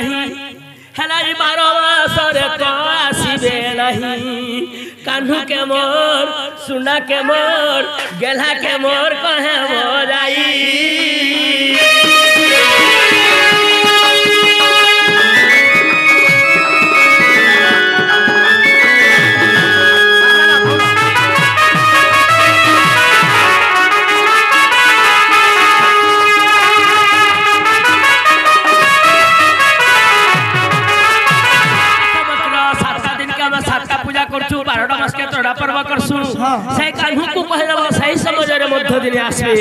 नहीं हेलाई 12 मासरे तो आसीबे नहीं कान्हू के मोर सुना के मोर गेला के मोर कहे हो जाई पर्व करसु से कान्हू को कह देबो सही समय रे मध्य दिन आसे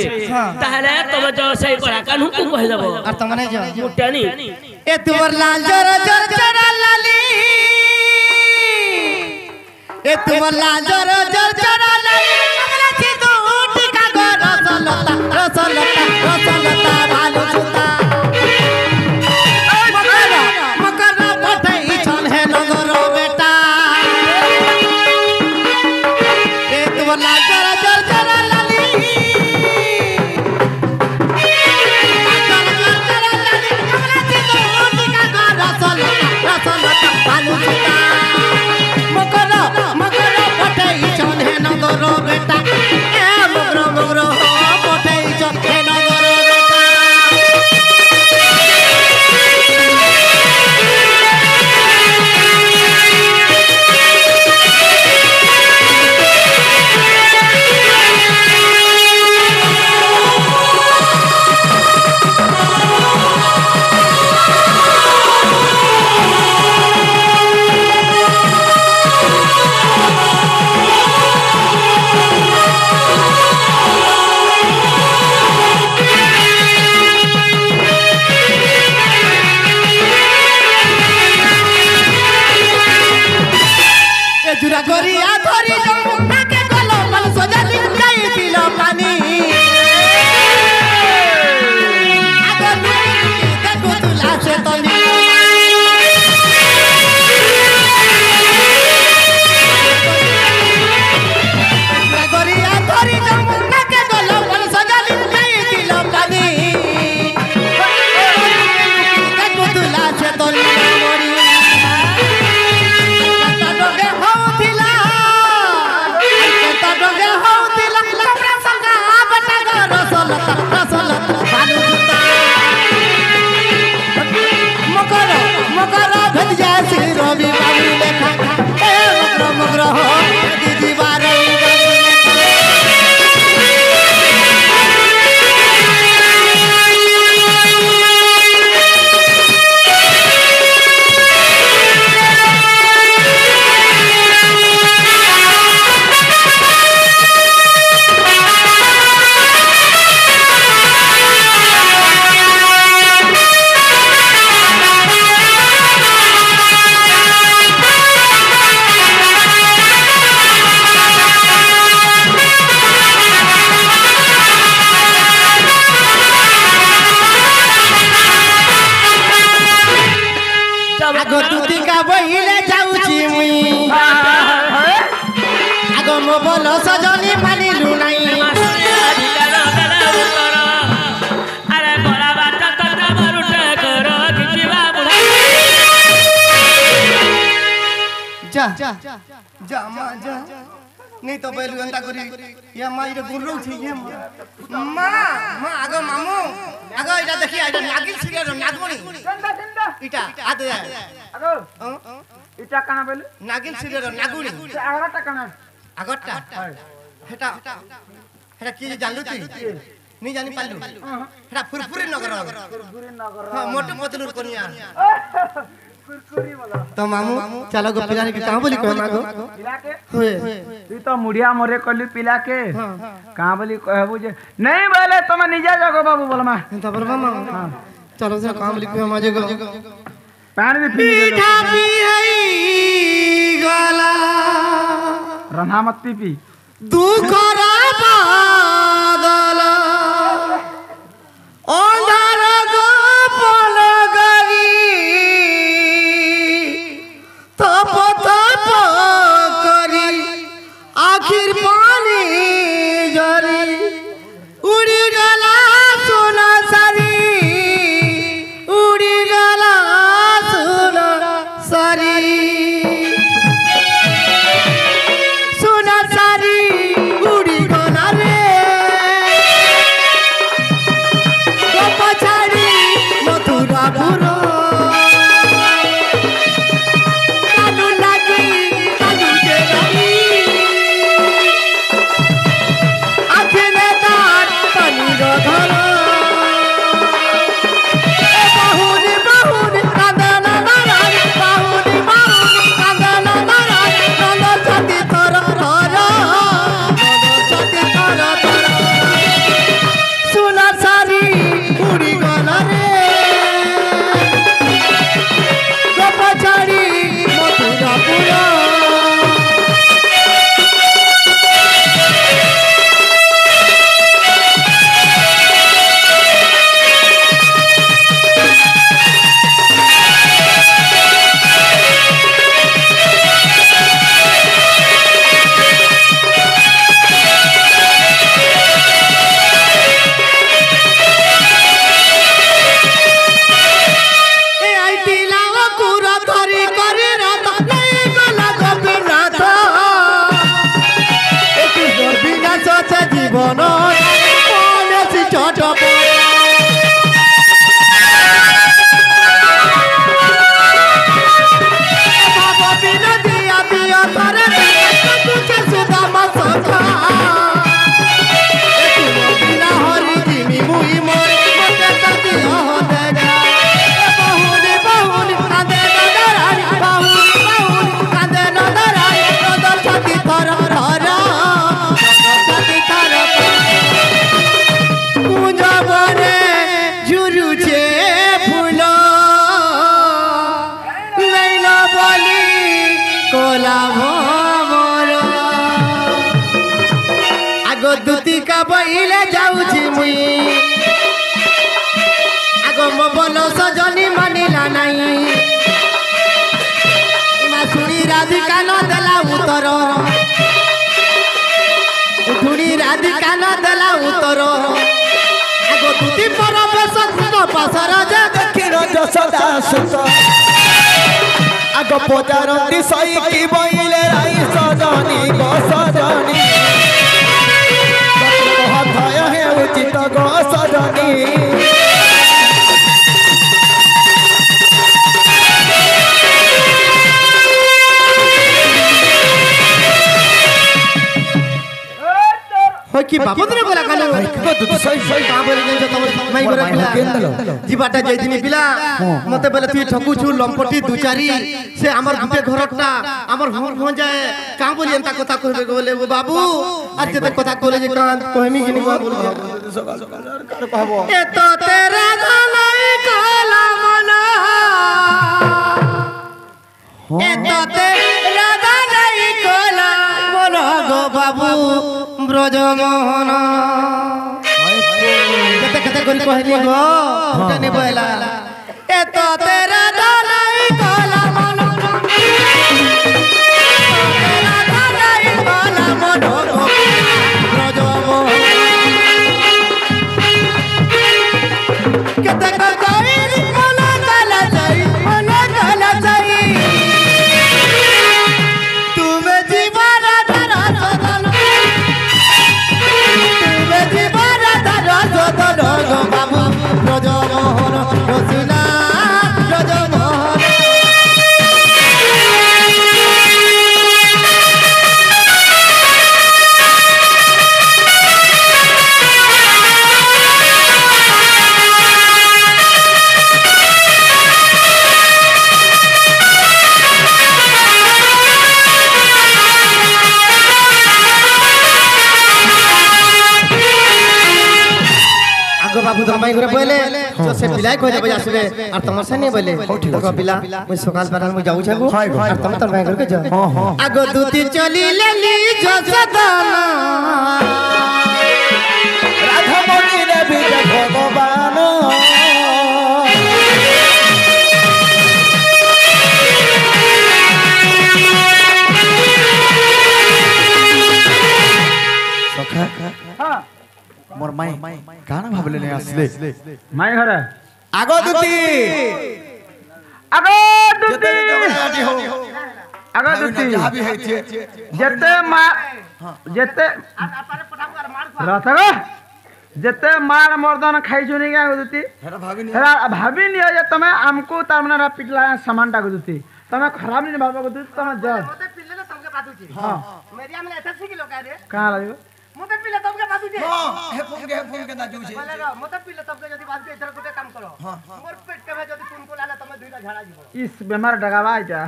ताहले तुम जो सही करा कान्हू को कह देबो और तमने जो मुट्यानी ए तुवर लाल जर जर जर लाली ए तुवर लाल जर जर जर लाली कमला छी तू टिका गो रसलता रसलता रसलता भालू सुता मकर पठई छन है नगर बेटा ए तुवर लाल जर जर जर लाली भालू सुता मकर मकर पठई छन है नगर बेटा ए मगर मगर पठई छन है नगर बेटा जुरा गोरिया धरी जमुना के गलो मल सोजा दिन जाई दिलो पानी आगो देखो तुला से तनी जुरा गोरिया धरी जमुना के गलो मल सोजा दिन जाई दिलो पानी देखो तुला से तनी मोरी मकर मकर भेज जाए श्री रवि बाबू लेखा ए मकर मकर हो दीदी बारही आगो दूती का बहिले जाउची मुई आगो मो बोलो सजनी मानी लुनाई अरे बड़ा बात तो मरुटे करो किवा बुढ़ा जा जा जा मां जा नहीं तो बेलु अंता करी ये मां इरे गुरु छी ये मां मां आगो मामू आगो इटा देखि आइटा नागिल सिरिया रो नागमणी इटा आदे आगो इटा कहां बेलु नागिल सिरिया रो नागुणी आगटा कहां आगटा हेटा हेटा की जानलु ती नहीं जानी पालु हेटा फुरफुरी नगर हां मोटे पतलूर कोनिया कुरकुरी वाला तो मामू चलो गो पिलाने के कहां बोली कह मागो पिला के होए तू तो मुड़िया मोरे कलु पिला के कहां बोली कहबू जे नहीं बोले तुम निजा जागो बाबू बोलमा तो पर मामा चलो से काम लिख माजे गो पानी भी पी ले मीठा पी हई गला रन्हा मत पी दुख रा बादल अंधार गो पलगरी तप तप करी आखिर पानी जरी उड़ी गला सोना सारी उड़ी गला মুই আগ মো বল সজনী মানিলা নাই ইমা শুনি রাধিকা ন দেলা উত্তর শুনি রাধিকা ন দেলা উত্তর আগ তুতি পরবেশ পাশর যে দক্ষিণ যশোদা সুত আগ পচারন্তি সইকি বইলে রাই সজনী গো সজনী কথায় হে উচিত গো সজনী হয় কি বাবুদরে গলা কালো কা বলে যে তোমার মাই ঘরে জিবাটা যাইতিনি পিলা মতে বলে তুই ঠকুছু লম্পটি দুচারি সে আমার গুটে ঘরটা আমার ঘর ভঞ্জায় কা বলি এন্তা কথা কইবে বলে ও বাবু আজ যেতে কথা কইলে যে কান কইমি কিনি বাবু সকাল সকাল আর কার কহবো এ তো তেরা ধলাই কলা মনা এ তো তেরা ধলাই কলা মনা গো বাবু ব্রজমোহন কেতে কেতে করি কহিনি গো ওটা নে বইলা এ তো তেরা ধলাই কলা মনা তেরা ধলাই কলা মনা গো ব্রজমোহন কেতে কই মনা গলা যাই তুমি জীবন ধরা সদন তুমি জীবন ধরা সদন গো বাবু ব্রজমোহন রসুলা ব্রজমোহন আগো বাবু দমাই করে বলে তো সে পিলাই কই দেবে আসবে আর তোমার সামনে বলে দেখো পিলা মই সকাল বেলা মই যাউ ছাগু আর তুমি তোর ভাই ঘরকে যাও আগো দুতি চলি লেলি যশোদানা রাধা মনি রে বিজ ভগবান সখা হ্যাঁ মোর মাই কানা ভাবলে নে আসলে মাই ঘরে আগ দুতি আগো যেতে দুতি জগনাটি হো আগো দুতি যাবি হইছে যেতে মা যেতে রথ গো যেতে মার মর্দন খাইছো নি গা দুতি হেরা ভাবিনি হেরা ভাবি নিও যে তুমি আমকু তার মানে পিটলা সামানটা গো দুতি তুমি खराब नहीं भाबो गो दुती তুমি যাও মতে পিলে তো তোমকে বাদুছি हां মেরিয়া মানে এত শিখি লোক রে কাঁ লাগিব মতে পিলে তোমকে বাদুছি হে ফোন কে না জুছে বলে গো মতে পিলে তোমকে যদি বাদুছি এটার গুটে কাম করো মোর পেট কে যদি কোন কোলালে তুমি দুইটা ঝাড়া দিব ইস বেমার ডাগাবা এটা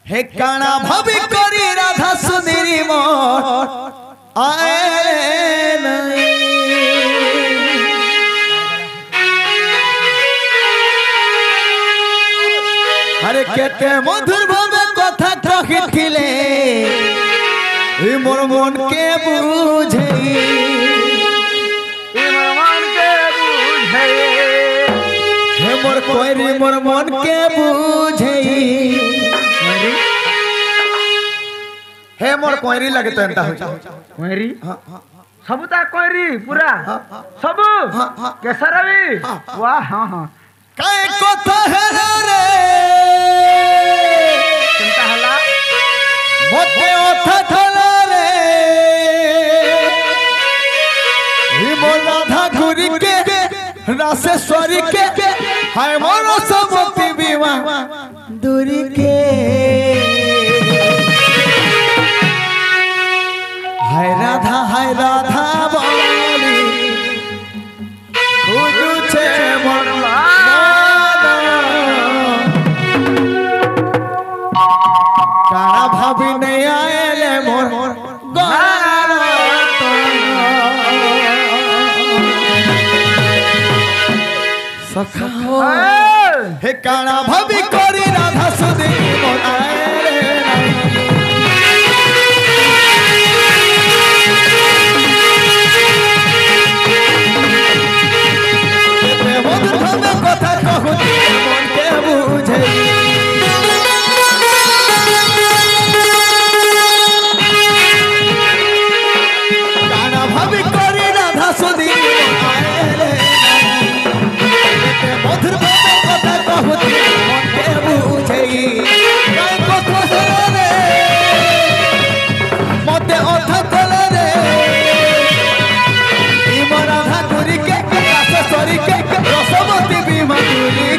হে কানা ভাবি করি রাধা সুন্দরী মোর আয় নাই আরে কেতে মধুর ভাবে কথা কহিছিলে এ মোর মন কে বুঝেই ইমান কে বুঝে হে মোর কইরি মোর মন কে বুঝেই হে মোর কইরি লাগে তো এন্তা হই কইরি সবু তা কইরি পুরা সবু কেসরবি वाह हां हां কাই কথা হে রে চিন্তা হলা মতে ওঠা থলা রে হি মোর রাধা ঘুরি কে রাসেশ্বরী কে হায় মোর সমতি বিমা দূরি কে হায় রাধা বলি খুঁজুছে মোর কারা ভাবি নেই আইলে মোর গান সখা হে কারা ভাবি করি রাধা সুদী মোর আইলে নাই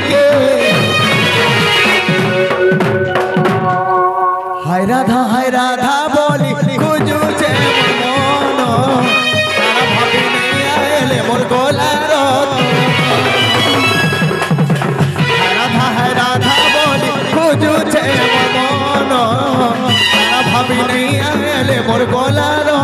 के हाय राधा बोली खुजुचे मन तारा भाभी नहीं आएले मोर गोलार हाय राधा बोली खुजुचे मन तारा भाभी नहीं आएले मोर गोलार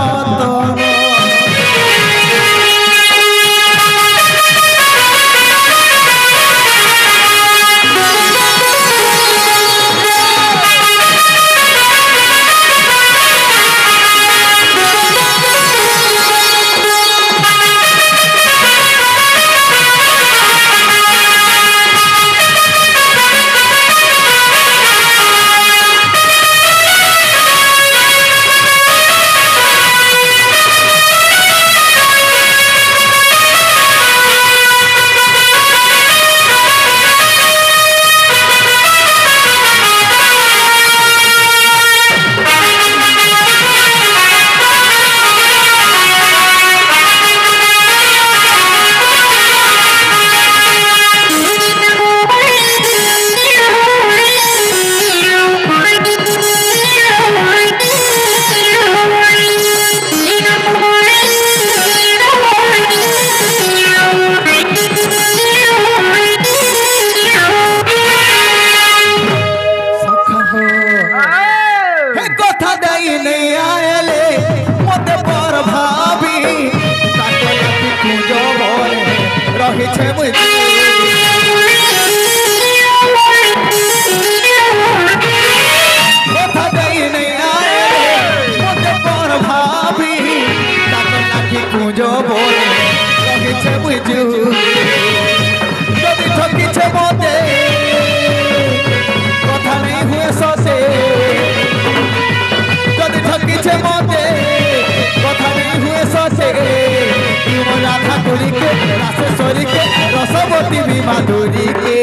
रसवती भी माधुरी के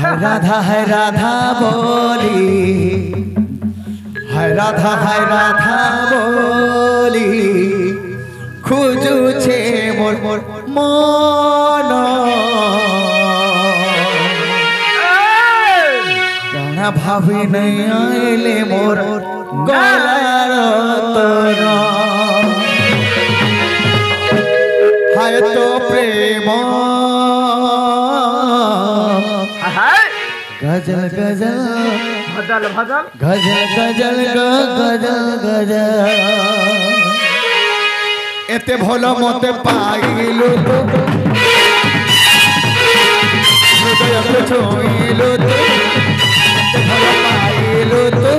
है राधा बोली है राधा बोली खुजू छे मोर मोर मन गाना भाभी नहीं आएले मोर गलार तोरा हाय तो प्रेम गजल गजल भजल भजल गजल गजल एते भल मते पाइलु तो हृदय को छुइलु तो एते भल पाइलु तो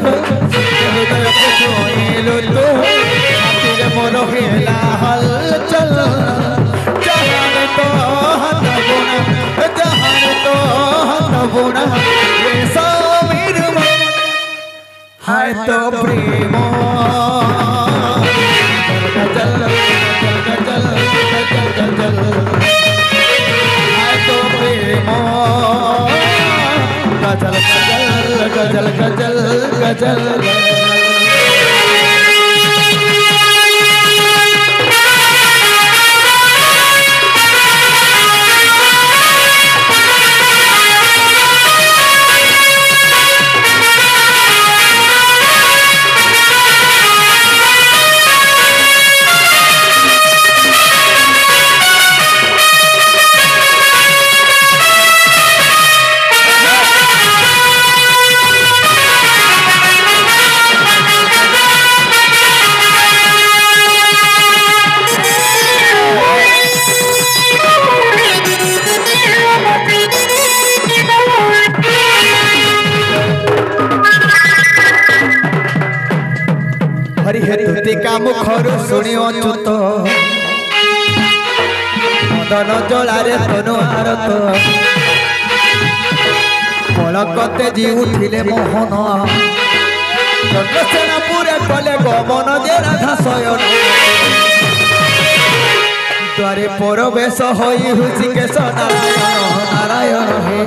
हृदय को छुइलु तो छातीरे मोर हेला हलचल जहान तो हत गुण ये समीर हाय तो प्रेम गजल गजल गजल हाय तो प्रेम गजल गजल हरिहरिका मुखरु शुणी अच्युत मदन जलारे तनु आरत पलकते जीउथिले मोहन चंद्रसेनापुरे कले गमन जे राधा शयन द्वारे परवेश होई हृषिकेश नारायण हे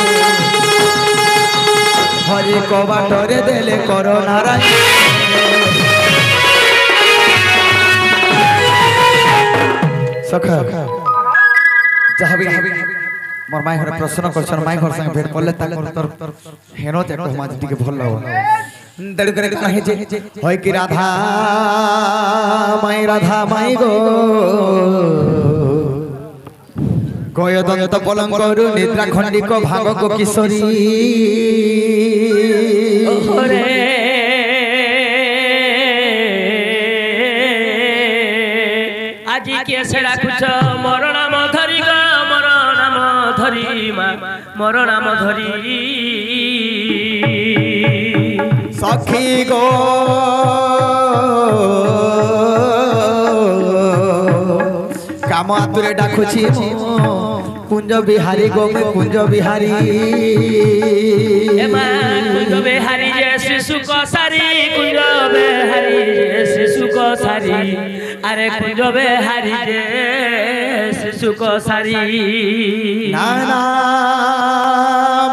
हरि कबाटरे देले कर नारायण सखा जहाँ भी मोर माई घर प्रश्न करछन माई घर संग भेट करले ताकर तर हेनो ते हमाज टिके भल लगो दड़ करे कहे जे होय कि राधा माई गो गय दंत पलंक रु निद्रा खंडिक भाग को किशोरी ओरे आज के सेड़ा कुछ मोर नाम धरी ग मोर नाम धरी मोर नाम धरी सखी गो काम आतुरे डाकुछि कुंज बिहारी गो मैं कुंज बिहारी ए मां कुंज बिहारी जे शिशु को सारी कुंज बिहारी जे शिशु को सारी अरे कुंज बिहारी जे शिशु को सारी ना ना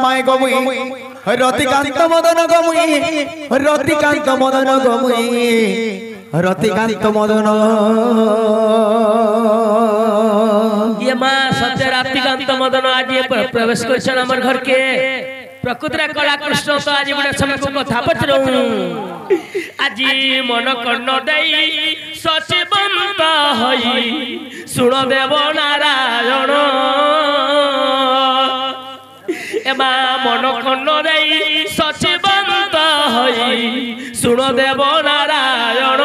माय गो मुई रतिकांत मदन गो मुई रतिकांत मदन गो मुई रतिकांत मदन ये माँ सत्य रतिकांत मदन आज ये प्रवेश कर हमर घर के प्रकृति कला कृष्ण तो आज गोटे समय को कथा पचरऊ आज मन कर्ण दई सचिवंत हई सुण देव नारायण ए माँ मन कर्ण दई सचिवंत हई सुण देव नारायण